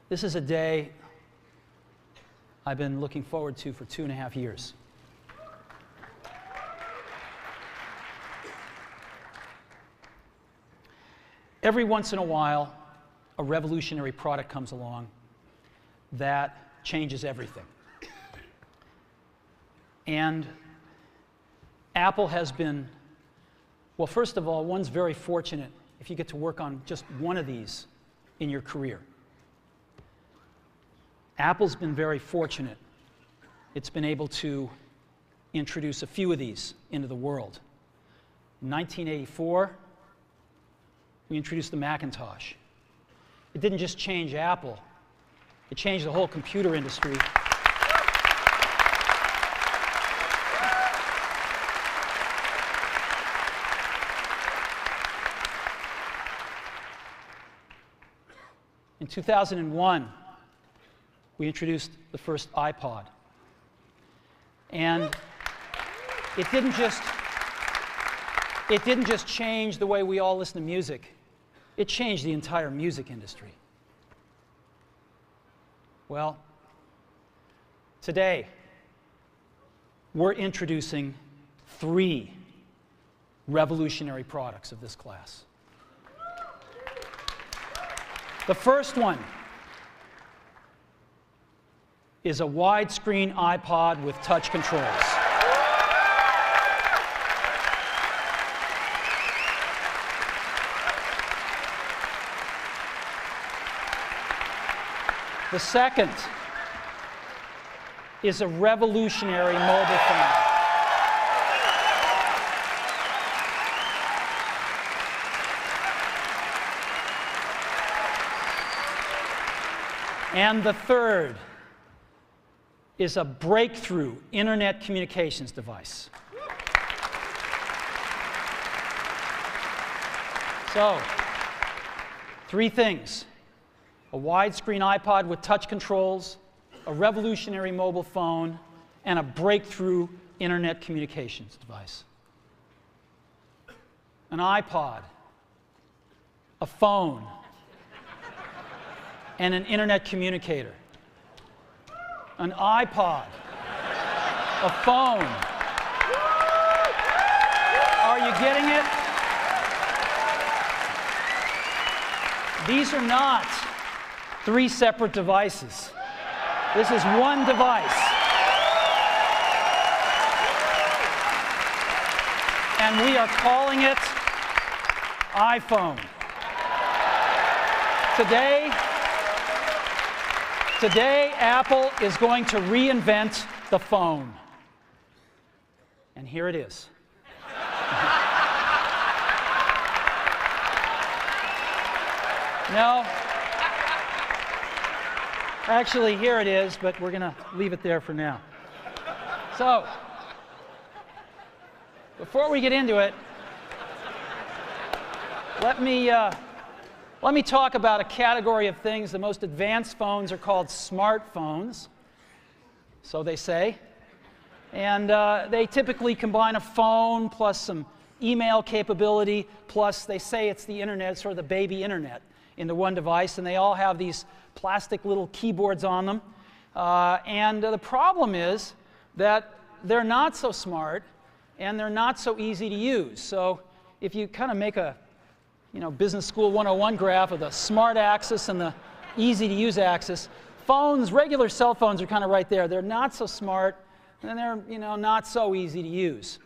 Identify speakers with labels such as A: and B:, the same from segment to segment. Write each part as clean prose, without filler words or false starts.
A: This is a day I've been looking forward to for 2.5 years. Every once in a while, a revolutionary product comes along that changes everything. And Apple has been, well, first of all, one's very fortunate if you get to work on just one of these in your career. Apple's been very fortunate. It's been able to introduce a few of these into the world. In 1984, we introduced the Macintosh. It didn't just change Apple, it changed the whole computer industry. In 2001, we introduced the first iPod. And it didn't just change the way we all listen to music. It changed the entire music industry. Well, today, we're introducing 3 revolutionary products of this class. The first one is a widescreen iPod with touch controls. The second is a revolutionary mobile phone. And the third is a breakthrough internet communications device. So, 3 things: a widescreen iPod with touch controls, a revolutionary mobile phone, and a breakthrough internet communications device. An iPod, a phone, and an internet communicator. An iPod, a phone. Are you getting it? These are not 3 separate devices. This is one device. And we are calling it iPhone. Today, Apple is going to reinvent the phone. And here it is. No. Actually, here it is, but we're going to leave it there for now. So, before we get into it, let me talk about a category of things. The most advanced phones are called smartphones, so they say. And they typically combine a phone plus some email capability, plus they say it's the internet, sort of the baby internet, into one device. And they all have these plastic little keyboards on them. And the problem is that they're not so smart and they're not so easy to use. So if you kind of make a Business School 101 graph of the smart axis and the easy to use axis, regular cell phones are kind of right there. They're not so smart and they're not so easy to use.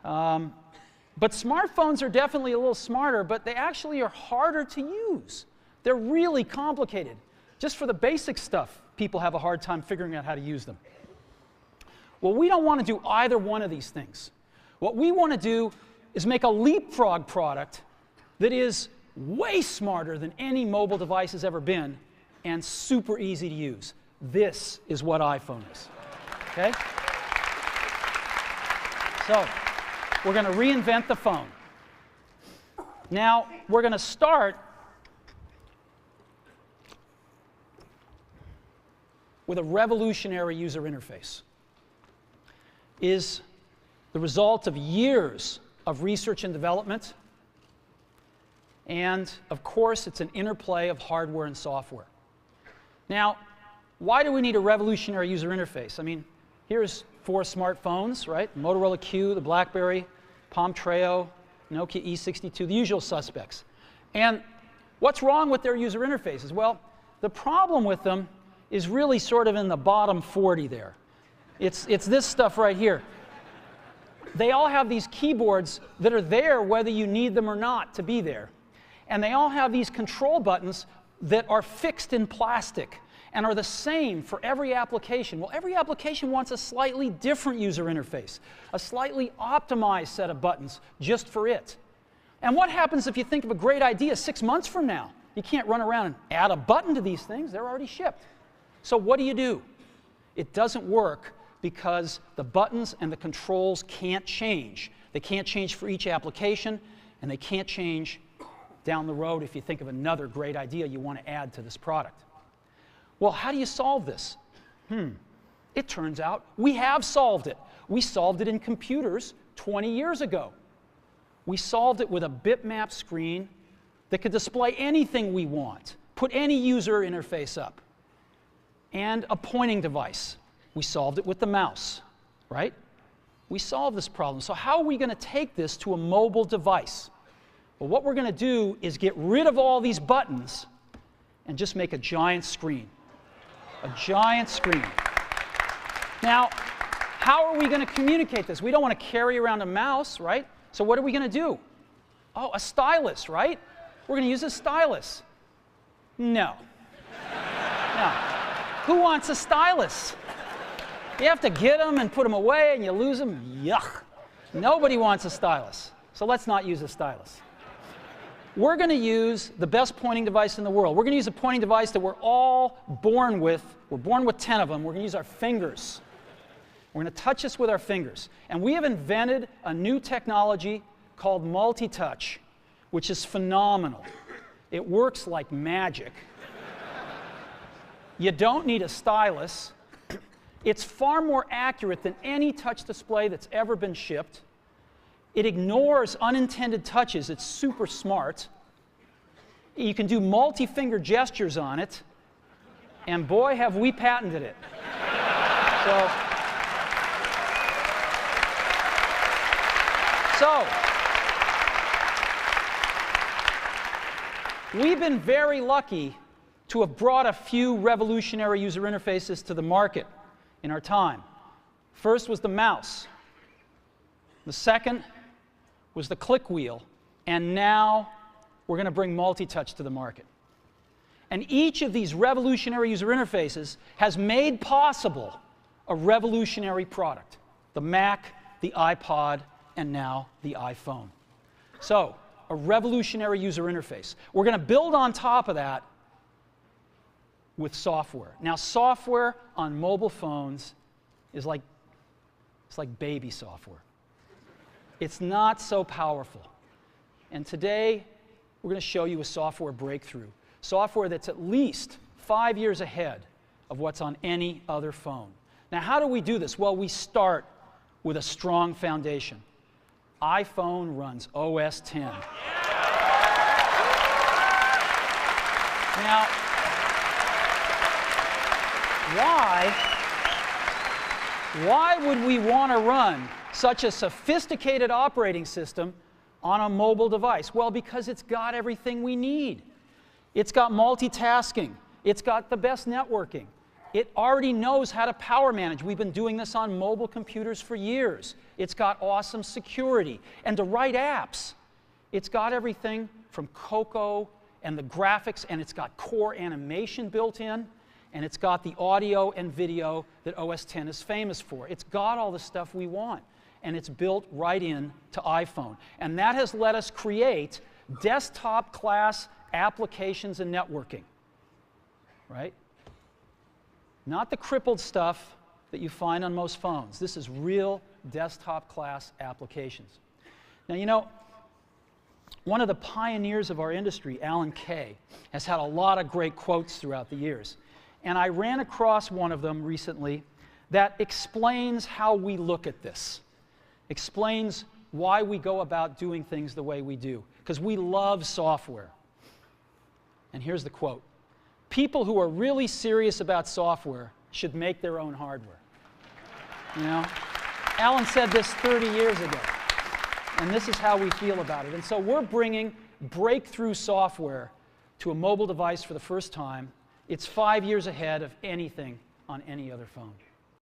A: But smartphones are definitely a little smarter, but they actually are harder to use. They're really complicated. Just for the basic stuff, people have a hard time figuring out how to use them. Well, we don't want to do either one of these things. What we want to do is make a leapfrog product that is way smarter than any mobile device has ever been and super easy to use. This is what iPhone is. Okay? So, we're going to reinvent the phone. Now, we're going to start with a revolutionary user interface. Is the result of years of research and development. And, of course, it's an interplay of hardware and software. Now, why do we need a revolutionary user interface? I mean, here's 4 smartphones, right? Motorola Q, the BlackBerry, Palm Treo, Nokia E62, the usual suspects. And what's wrong with their user interfaces? Well, the problem with them is really sort of in the bottom 40 there. It's this stuff right here. They all have these keyboards that are there whether you need them or not to be there. And they all have these control buttons that are fixed in plastic and are the same for every application. Well, every application wants a slightly different user interface, a slightly optimized set of buttons just for it. And what happens if you think of a great idea 6 months from now? You can't run around and add a button to these things. They're already shipped. So what do? It doesn't work because the buttons and the controls can't change. They can't change for each application, and they can't change down the road if you think of another great idea you want to add to this product. Well, how do you solve this? It turns out we have solved it. We solved it in computers 20 years ago. We solved it with a bitmap screen that could display anything we want, put any user interface up, and a pointing device. We solved it with the mouse, right? We solved this problem. So how are we going to take this to a mobile device? Well, what we're going to do is get rid of all these buttons and just make a giant screen. A giant screen. Now, how are we going to communicate this? We don't want to carry around a mouse, right? So what are we going to do? Oh, a stylus, right? We're going to use a stylus. No. No. Who wants a stylus? You have to get them and put them away and you lose them. Yuck. Nobody wants a stylus. So let's not use a stylus. We're going to use the best pointing device in the world. We're going to use a pointing device that we're all born with. We're born with 10 of them. We're going to use our fingers. We're going to touch this with our fingers. And we have invented a new technology called multi-touch, which is phenomenal. It works like magic. You don't need a stylus. It's far more accurate than any touch display that's ever been shipped. It ignores unintended touches. It's super smart. You can do multi-finger gestures on it. And boy, have we patented it. So we've been very lucky to have brought a few revolutionary user interfaces to the market in our time. First was the mouse. The second was the click wheel. And now we're going to bring multi-touch to the market. And each of these revolutionary user interfaces has made possible a revolutionary product. The Mac, the iPod, and now the iPhone. So, a revolutionary user interface. We're going to build on top of that with software. Now, software on mobile phones is like baby software. It's not so powerful. And today, we're going to show you a software breakthrough. Software that's at least 5 years ahead of what's on any other phone. Now, how do we do this? Well, we start with a strong foundation. iPhone runs OS X. Now, why would we want to run such a sophisticated operating system on a mobile device? Well, because it's got everything we need. It's got multitasking. It's got the best networking. It already knows how to power manage. We've been doing this on mobile computers for years. It's got awesome security. And to write apps, it's got everything from Cocoa and the graphics, and it's got core animation built in, and it's got the audio and video that OS X is famous for. It's got all the stuff we want, and it's built right in to iPhone. And that has let us create desktop-class applications and networking, right? Not the crippled stuff that you find on most phones. This is real desktop-class applications. Now, you know, one of the pioneers of our industry, Alan Kay, has had a lot of great quotes throughout the years. And I ran across one of them recently that explains how we look at this, explains why we go about doing things the way we do, because we love software. And here's the quote: people who are really serious about software should make their own hardware. You know? Alan said this 30 years ago, and this is how we feel about it. And so we're bringing breakthrough software to a mobile device for the first time. It's 5 years ahead of anything on any other phone.